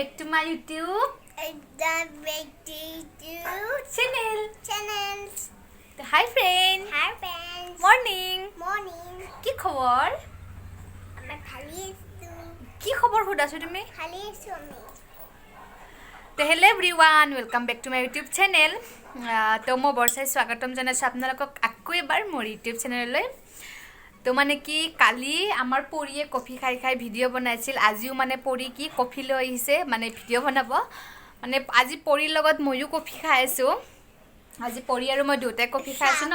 back to my YouTube channel. Hi friend. Hi friends. Morning. Morning. কি খবৰ? আমি ভালি আছো। কি খবৰ হুদাছো তুমি? ভালি আছো আমি। তো hello everyone, welcome back to my YouTube channel. তো মই বৰচাই স্বাগতম জনাইছো আপোনালোকক আকৌ এবাৰ মোৰ YouTube চেনেললৈ। তো মানে কি কালি আমাৰ পৰিয়ে কফি খাই খাই ভিডিও বনাইছিল, আজিও মানে পৰি কি কফি লৈ আহিছে মানে ভিডিও বনাব। মানে আজি পৰিৰ লগত মইও কফি খাই আছো। আজি পৰি আৰু মই দুটাই কফি খাই আছো ন।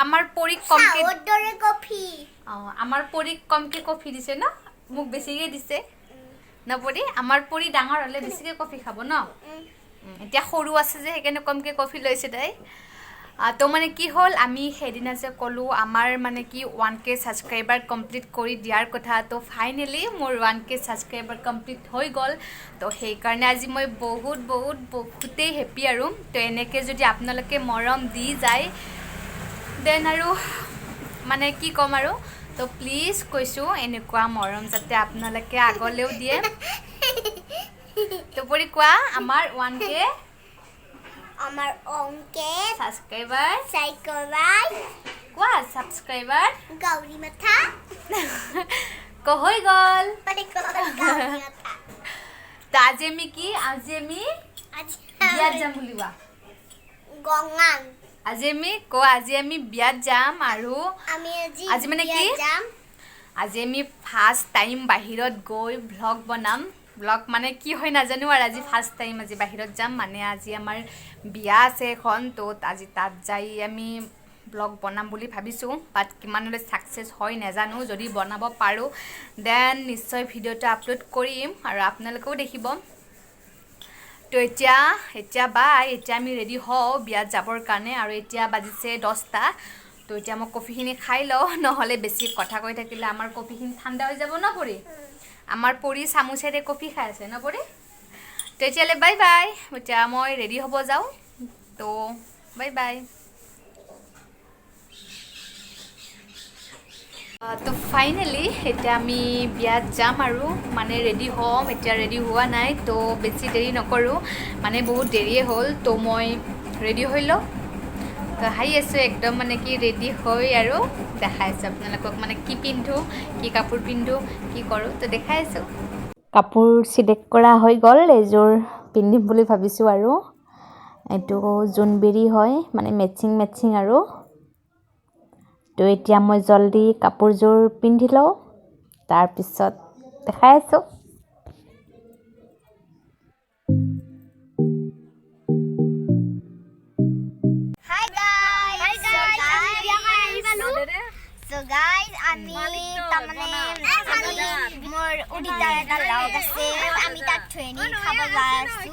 আমাৰ পৰি কমকে দৰে কফি। আমাৰ পৰি কমকে কফি দিছে ন, মোক বেছিকে দিছে। না পৰি আমাৰ পৰি ডাঙৰ হলে বেছিকে কফি খাব ন। এতিয়া সৰু আছে যে সেইকাৰণে কমকে কফি লৈছে তাই। তো মানে কি হল আমি সেইদিনা যে কলো আমাৰ মানে কি 1K সাবস্ক্ৰাইবাৰ কমপ্লিট কৰি দিয়াৰ কথা। তো ফাইনেলি মোৰ 1K সাবস্ক্ৰাইবাৰ কমপ্লিট হৈ গল। তো সেই কাৰণে আজি মই বহুতেই হেপি আৰু। তো এনেকে যদি আপোনালোকে মৰম দি যায় দেন আৰু মানে কি কম আৰু। তো প্লিজ কৈছো এনেকুৱা মৰম যাতে আপোনালোকে আগলেও দিয়ে। তো পৰি কোৱা আমাৰ 1K আমাৰ অঙ্কে সাবস্ক্ৰাইবাৰ কোৱা সাবস্ক্রাইবার গৌরী মাথা হৈ গল। মানে গৌরী মাথা। তো আজি আমি বিয়াত যাম বুলিবা গঙ্গান। আজি আমি বিয়াত যাম আৰু আমি আজি মানে কি যাম। আজি আমি ফাৰ্ষ্ট টাইম বাহিৰত গৈ ব্লগ বনাম। ব্লগ মানে কি হয় নাজানো আৰু আজি ফাৰ্ষ্ট টাইম আজি বাহিৰত যাম। মানে আজি আমাৰ বিয়া আছে এখন, তো আজি তাত যাই আমি ব্লগ বনাম বুলি ভাবিছোঁ। বাট কিমানলৈ ছাকচেছ হয় নাজানো। যদি বনাব পাৰোঁ দেন নিশ্চয় ভিডিঅ'টো আপলোড কৰিম আৰু আপোনালোকেও দেখিব। তো এতিয়া আমি ৰেডি হওঁ বিয়াত যাবৰ কাৰণে। আৰু এতিয়া বাজিছে 10টা। তো এতিয়া মই কফিখিনি খাই লওঁ, নহ'লে বেছি কথা কৈ থাকিলে আমাৰ কফিখিনি ঠাণ্ডা হৈ যাব ন পৰি। আমাৰ পৰি চামুচেৰে কফি খাই আছে ন পৰি। তো এতিয়ালৈ বাই বাই। এতিয়া মই ৰেডি হ'ব যাওঁ। তো বাই বাই। তো ফাইনেলি এতিয়া আমি বিয়াত যাম আৰু মানে ৰেডি হ'ম। এতিয়া ৰেডি হোৱা নাই, তো বেছি দেৰি নকৰোঁ, মানে বহুত দেৰিয়ে হ'ল। তো মই ৰেডি হৈ লওঁ। তো হাই আছোঁ একদম মানে কি ৰেডি হৈ আৰু দেখাই আছোঁ আপোনালোকক মানে কি পিন্ধো, কি কাপোৰ পিন্ধো, কি কৰোঁ তো দেখাই আছোঁ। কাপোৰ চিলেক্ট কৰা হৈ গ'ল, এযোৰ পিন্ধিম বুলি ভাবিছোঁ। আৰু এইটো জোনবেৰী হয় মানে মেচিং আৰু। তো এতিয়া মই জলদি কাপোৰযোৰ পিন্ধি লওঁ, তাৰপিছত দেখাই আছোঁ। So guys, আমি তাৰমানে মোৰ উডিতাৰ এটা লগ আছে, আমি তাত ট্ৰেইনিং খাব যাই আছো।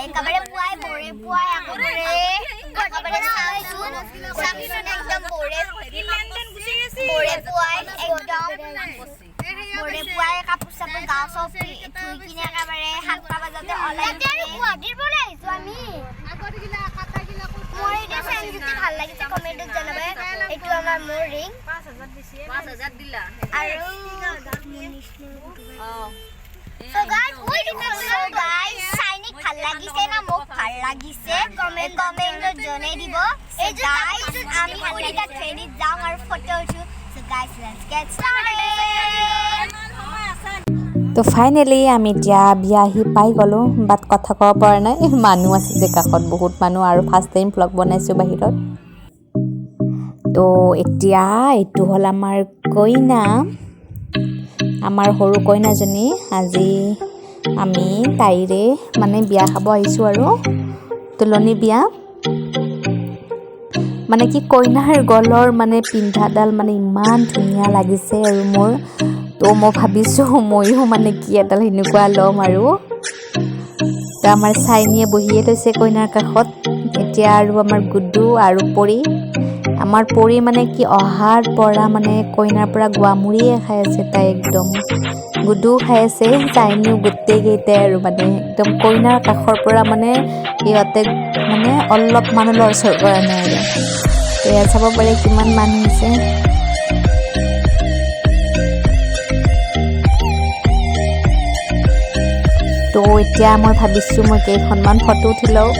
একেবাৰে পুৱাই একেবাৰে চামচুন একদম পুৱাই কাপোৰ চাপোৰ গাঁও চব ধুই কিনে একেবাৰে 7টা বজাতে ওলাই গুৱাহাটীৰ পৰা আহিছো আমি। মোৰ এতিয়া চেঞ্জুটি ভাল লাগিছে, কমেণ্টত জনাবে। এইটো আমাৰ মোৰ ৰিং 5000 দিলা আৰু So guys, চাইনিক ভাল লাগিছে না মোক ভাল লাগিছে কমেণ্টত জনাই দিব। এই গাইস আমি উৰিটা ট্ৰেইনিত যাম আৰু ফটো উঠো। So guys, let's get started. তো ফাইনেলি আমি এতিয়া বিয়া আহি পাই গ'লোঁ। বাট কথা ক'ব পৰা নাই, মানুহ আছে যে কাষত বহুত মানুহ, আৰু ফাৰ্ষ্ট টাইম ব্লগ বনাইছোঁ বাহিৰত। তো এতিয়া এইটো হ'ল আমাৰ কইনা, আমাৰ সৰু কইনাজনী। আজি আমি তাইৰে মানে বিয়া খাব আহিছোঁ আৰু তুলনি বিয়া। মানে কি কইনাৰ গলৰ মানে পিন্ধাডাল মানে ইমান ধুনীয়া লাগিছে আৰু মোৰ। তো মই ভাবিছোঁ ময়ো মানে কি এডাল সেনেকুৱা ল'ম আৰু। তো আমাৰ চাইনিয়ে বহিয়ে লৈছে কইনাৰ কাষত। এতিয়া আৰু আমাৰ গুড্ডু আৰু পৰি, আমাৰ পৰি মানে কি অহাৰ পৰা মানে কইনাৰ পৰা গুৱামুৰিয়ে খাই আছে তাই একদম। গুড্ডুও খাই আছে, চাইনিও, গোটেইকেইটাই আৰু মানে একদম কইনাৰ কাষৰ পৰা মানে সিহঁতে মানে অলপ মানুহ লৰচৰ কৰা নাই আৰু। তো ইয়াত চাব পাৰে কিমান মানুহ আছে। তো এতিয়া মই ভাবিছোঁ মই কেইখনমান ফটো উঠি লওঁ।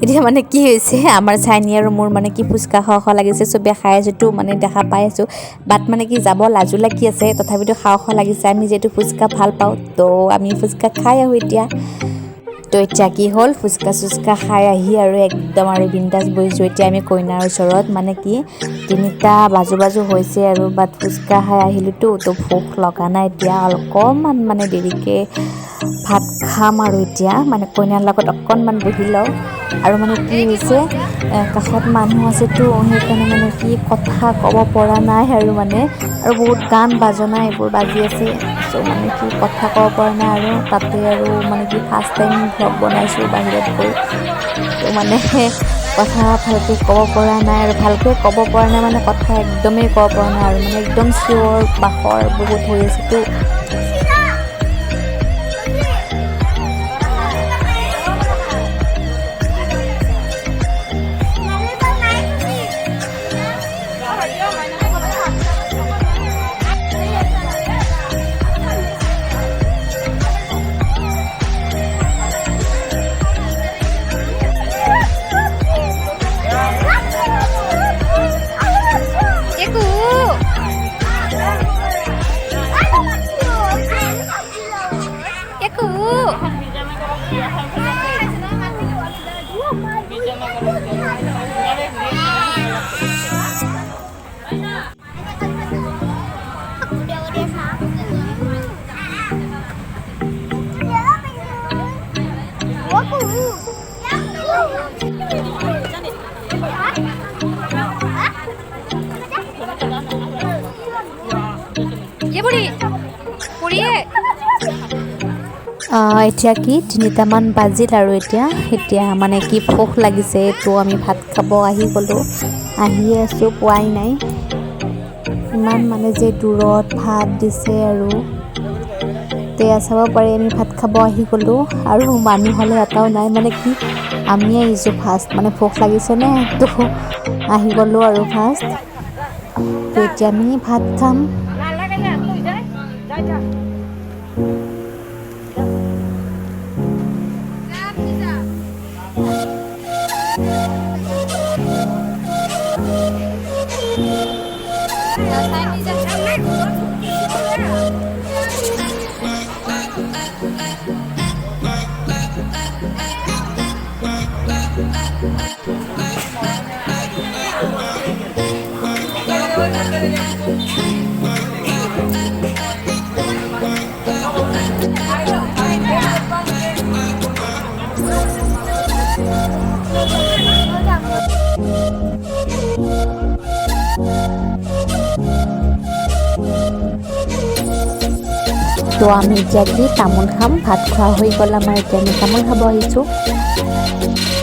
এতিয়া মানে কি হৈছে আমাৰ চাইনি আৰু মোৰ মানে কি ফুচকা খাওঁ লাগিছে, চবে খাই আছোঁতো মানে দেখা পাই আছোঁ, বাট মানে কি যাব লাজো লাগি আছে, তথাপিতো খাওঁ লাগিছে। আমি যিহেতু ফুচকা ভাল পাওঁ, তো আমি ফুচকা খাই আহোঁ এতিয়া। তো এতিয়া কি হ'ল, ফুচকা চুচকা খাই আহি আৰু একদম আৰু বিন্দাছ বহিছোঁ এতিয়া আমি কইনাৰ ওচৰত। মানে কি 3টা বাজু হৈছে আৰু, বাট ফুচকা খাই আহিলোতো, তো ভোক লগা নাই এতিয়া, অকণমান মানে দেৰিকৈ ভাত খাম আৰু এতিয়া মানে কইনাৰ লগত অকণমান বহি লওঁ। আৰু মানে কি হৈছে, কাষত মানুহ আছেতো, সেইকাৰণে মানে কি কথা ক'ব পৰা নাই আৰু মানে, আৰু বহুত গান বাজনা এইবোৰ বাজি আছে, চ' মানে কি কথা ক'ব পৰা নাই। আৰু তাতে আৰু মানে কি ফাৰ্ষ্ট টাইম ভ্লগ বনাইছোঁ বাহিৰত গৈ, তো মানে কথা ভালকৈ ক'ব পৰা নাই, আৰু ভালকৈ ক'ব পৰা নাই মানে কথা একদমেই ক'ব পৰা নাই, আৰু মানে একদম চিঞৰ বাখৰ বহুত হৈ আছেতো। এতিয়া কি 3টামান বাজিল আৰু এতিয়া মানে কি ভোক লাগিছে, তো আমি ভাত খাব আহি গ'লোঁ, আহিয়ে আছোঁ, পোৱাই নাই। ইমান মানে যে দূৰত ভাত দিছে আৰু তেয়া চাব পাৰি, আমি ভাত খাব আহি গ'লোঁ, আৰু মানুহ হ'লে এটাও নাই, মানে কি আমি আহিছোঁ ফাৰ্ষ্ট, মানে ভোক লাগিছেনে, তো আহি গ'লোঁ আৰু ফাৰ্ষ্ট। তো এতিয়া আমি ভাত খাম। তো আমি এতিয়া কি তামোল খাম, ভাত খোৱা হৈ গ'ল আমাৰ, এতিয়া আমি তামোল খাব আহিছোঁ।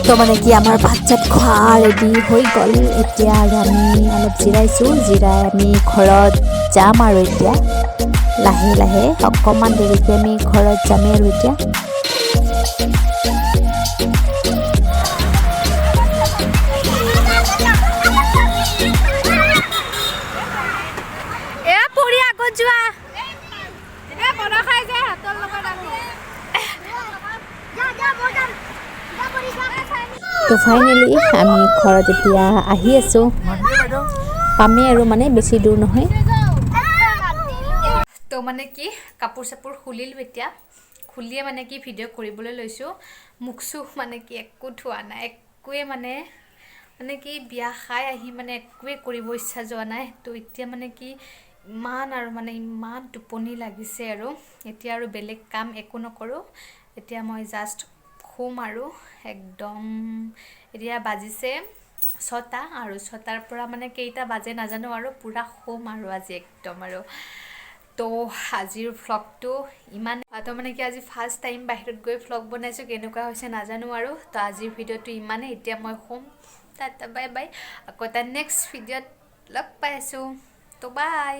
তো মানে কি আমাৰ ভাত চাত খোৱা ৰেডি হৈ গ'ল, এতিয়া আৰু আমি অলপ জিৰাইছোঁ, জিৰাই আমি ঘৰত যাম আৰু এতিয়া লাহে লাহে অকণমান দেৰিকৈ আমি ঘৰত যামেই আৰু এতিয়া। তো ফাইনেলি আমি ঘৰত এতিয়া আহি আছোঁ, পামেই আৰু মানে বেছি দূৰ নহয়। তো মানে কি কাপোৰ চাপোৰ খুলিলোঁ, এতিয়া খুলিয়ে মানে কি ভিডিঅ' কৰিবলৈ লৈছোঁ। মুখ চুখ মানে কি একো ধোৱা নাই, একোৱে মানে কি বিয়া খাই আহি মানে একোৱে কৰিব ইচ্ছা যোৱা নাই। তো এতিয়া মানে কি ইমান আৰু মানে ইমান টোপনি লাগিছে, আৰু এতিয়া আৰু বেলেগ কাম একো নকৰোঁ, এতিয়া মই জাষ্ট শুম আৰু একদম। এতিয়া বাজিছে 6টা, আৰু 6টাৰ পৰা মানে কেইটা বাজে নাজানো, আৰু পূৰা শুম আৰু আজি একদম আৰু। তো আজিৰ ভ্লগটো ইমান তো মানে কি আজি ফাৰ্ষ্ট টাইম বাহিৰত গৈ ভ্লগ বনাইছোঁ কেনেকুৱা হৈছে নাজানো আৰু তো আজিৰ ভিডিঅ'টো ইমানেই এতিয়া মই শুম টাটা বাই বাই আকৌ তাৰ নেক্সট ভিডিঅ'ত লগ পাই আছোঁ তো বাই